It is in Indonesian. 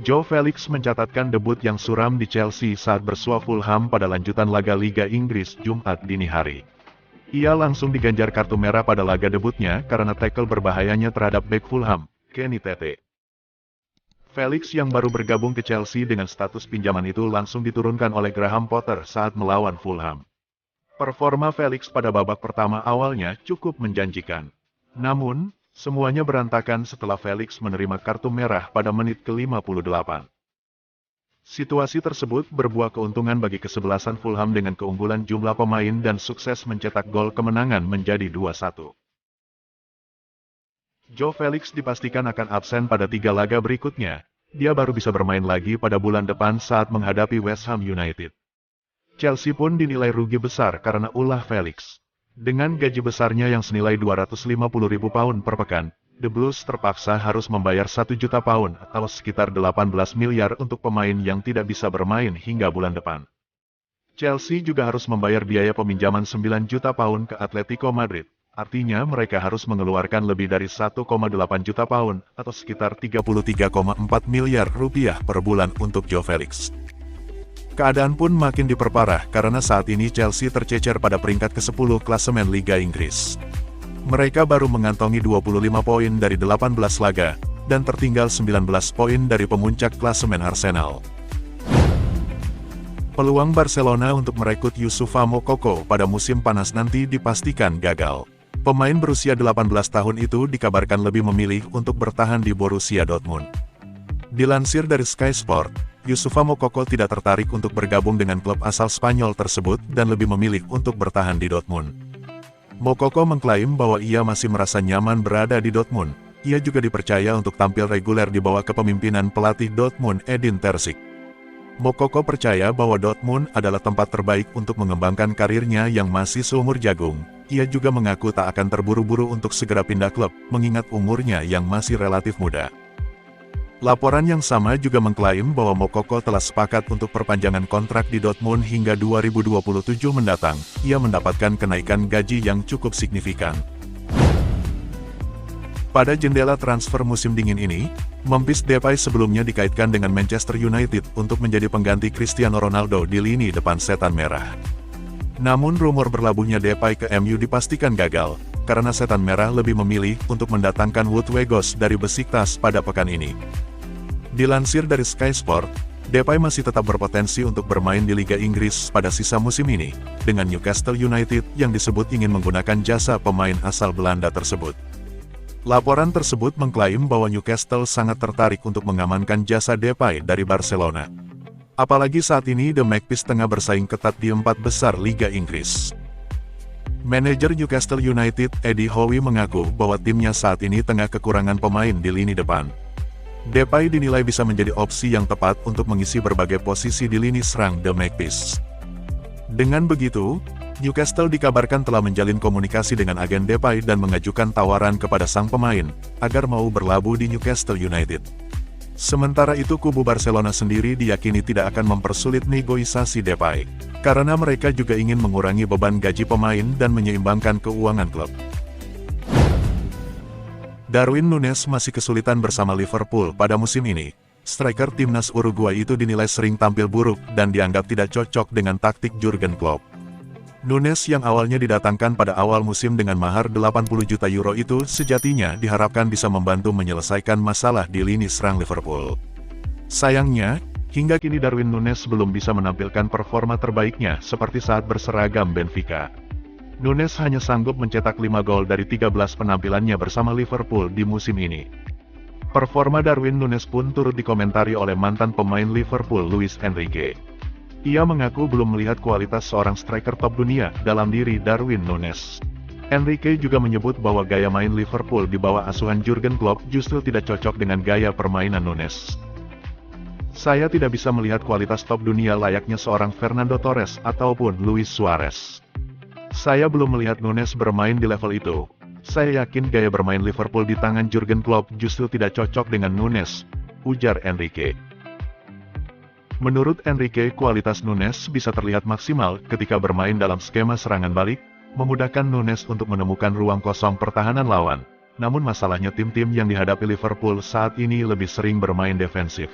Joe Felix mencatatkan debut yang suram di Chelsea saat bersua Fulham pada lanjutan laga Liga Inggris Jumat dini hari. Ia langsung diganjar kartu merah pada laga debutnya karena tackle berbahayanya terhadap bek Fulham, Kenny Tete. Felix yang baru bergabung ke Chelsea dengan status pinjaman itu langsung diturunkan oleh Graham Potter saat melawan Fulham. Performa Felix pada babak pertama awalnya cukup menjanjikan. Namun, semuanya berantakan setelah Felix menerima kartu merah pada menit ke-58. Situasi tersebut berbuah keuntungan bagi kesebelasan Fulham dengan keunggulan jumlah pemain dan sukses mencetak gol kemenangan menjadi 2-1. Joe Felix dipastikan akan absen pada 3 laga berikutnya. Dia baru bisa bermain lagi pada bulan depan saat menghadapi West Ham United. Chelsea pun dinilai rugi besar karena ulah Felix. Dengan gaji besarnya yang senilai 250.000 pound per pekan, The Blues terpaksa harus membayar 1 juta pound atau sekitar 18 miliar untuk pemain yang tidak bisa bermain hingga bulan depan. Chelsea juga harus membayar biaya peminjaman 9 juta pound ke Atletico Madrid. Artinya mereka harus mengeluarkan lebih dari 1,8 juta pound atau sekitar 33,4 miliar rupiah per bulan untuk Joe Felix. Keadaan pun makin diperparah karena saat ini Chelsea tercecer pada peringkat ke-10 klasemen Liga Inggris. Mereka baru mengantongi 25 poin dari 18 laga, dan tertinggal 19 poin dari pemuncak klasemen Arsenal. Peluang Barcelona untuk merekrut Youssoufa Moukoko pada musim panas nanti dipastikan gagal. Pemain berusia 18 tahun itu dikabarkan lebih memilih untuk bertahan di Borussia Dortmund. Dilansir dari Sky Sport, Youssoufa Moukoko tidak tertarik untuk bergabung dengan klub asal Spanyol tersebut dan lebih memilih untuk bertahan di Dortmund. Moukoko mengklaim bahwa ia masih merasa nyaman berada di Dortmund. Ia juga dipercaya untuk tampil reguler di bawah kepemimpinan pelatih Dortmund Edin Terzic. Moukoko percaya bahwa Dortmund adalah tempat terbaik untuk mengembangkan karirnya yang masih seumur jagung. Ia juga mengaku tak akan terburu-buru untuk segera pindah klub, mengingat umurnya yang masih relatif muda. Laporan yang sama juga mengklaim bahwa Moukoko telah sepakat untuk perpanjangan kontrak di Dortmund hingga 2027 mendatang. Ia mendapatkan kenaikan gaji yang cukup signifikan. Pada jendela transfer musim dingin ini, Memphis Depay sebelumnya dikaitkan dengan Manchester United untuk menjadi pengganti Cristiano Ronaldo di lini depan Setan Merah. Namun rumor berlabuhnya Depay ke MU dipastikan gagal, karena Setan Merah lebih memilih untuk mendatangkan Wout Weghorst dari Besiktas pada pekan ini. Dilansir dari Sky Sport, Depay masih tetap berpotensi untuk bermain di Liga Inggris pada sisa musim ini, dengan Newcastle United yang disebut ingin menggunakan jasa pemain asal Belanda tersebut. Laporan tersebut mengklaim bahwa Newcastle sangat tertarik untuk mengamankan jasa Depay dari Barcelona. Apalagi saat ini The Magpies tengah bersaing ketat di 4 besar Liga Inggris. Manajer Newcastle United, Eddie Howe mengaku bahwa timnya saat ini tengah kekurangan pemain di lini depan. Depay dinilai bisa menjadi opsi yang tepat untuk mengisi berbagai posisi di lini serang The Magpies. Dengan begitu, Newcastle dikabarkan telah menjalin komunikasi dengan agen Depay dan mengajukan tawaran kepada sang pemain, agar mau berlabuh di Newcastle United. Sementara itu kubu Barcelona sendiri diyakini tidak akan mempersulit negosiasi Depay, karena mereka juga ingin mengurangi beban gaji pemain dan menyeimbangkan keuangan klub. Darwin Núñez masih kesulitan bersama Liverpool pada musim ini. Striker timnas Uruguay itu dinilai sering tampil buruk dan dianggap tidak cocok dengan taktik Jurgen Klopp. Núñez yang awalnya didatangkan pada awal musim dengan mahar 80 juta euro itu sejatinya diharapkan bisa membantu menyelesaikan masalah di lini serang Liverpool. Sayangnya, hingga kini Darwin Núñez belum bisa menampilkan performa terbaiknya seperti saat berseragam Benfica. Núñez hanya sanggup mencetak 5 gol dari 13 penampilannya bersama Liverpool di musim ini. Performa Darwin Núñez pun turut dikomentari oleh mantan pemain Liverpool Luis Enrique. Ia mengaku belum melihat kualitas seorang striker top dunia dalam diri Darwin Núñez. Enrique juga menyebut bahwa gaya main Liverpool di bawah asuhan Jurgen Klopp justru tidak cocok dengan gaya permainan Núñez. Saya tidak bisa melihat kualitas top dunia layaknya seorang Fernando Torres ataupun Luis Suarez. Saya belum melihat Núñez bermain di level itu. Saya yakin gaya bermain Liverpool di tangan Jurgen Klopp justru tidak cocok dengan Núñez, ujar Enrique. Menurut Enrique, kualitas Núñez bisa terlihat maksimal ketika bermain dalam skema serangan balik, memudahkan Núñez untuk menemukan ruang kosong pertahanan lawan. Namun masalahnya tim-tim yang dihadapi Liverpool saat ini lebih sering bermain defensif.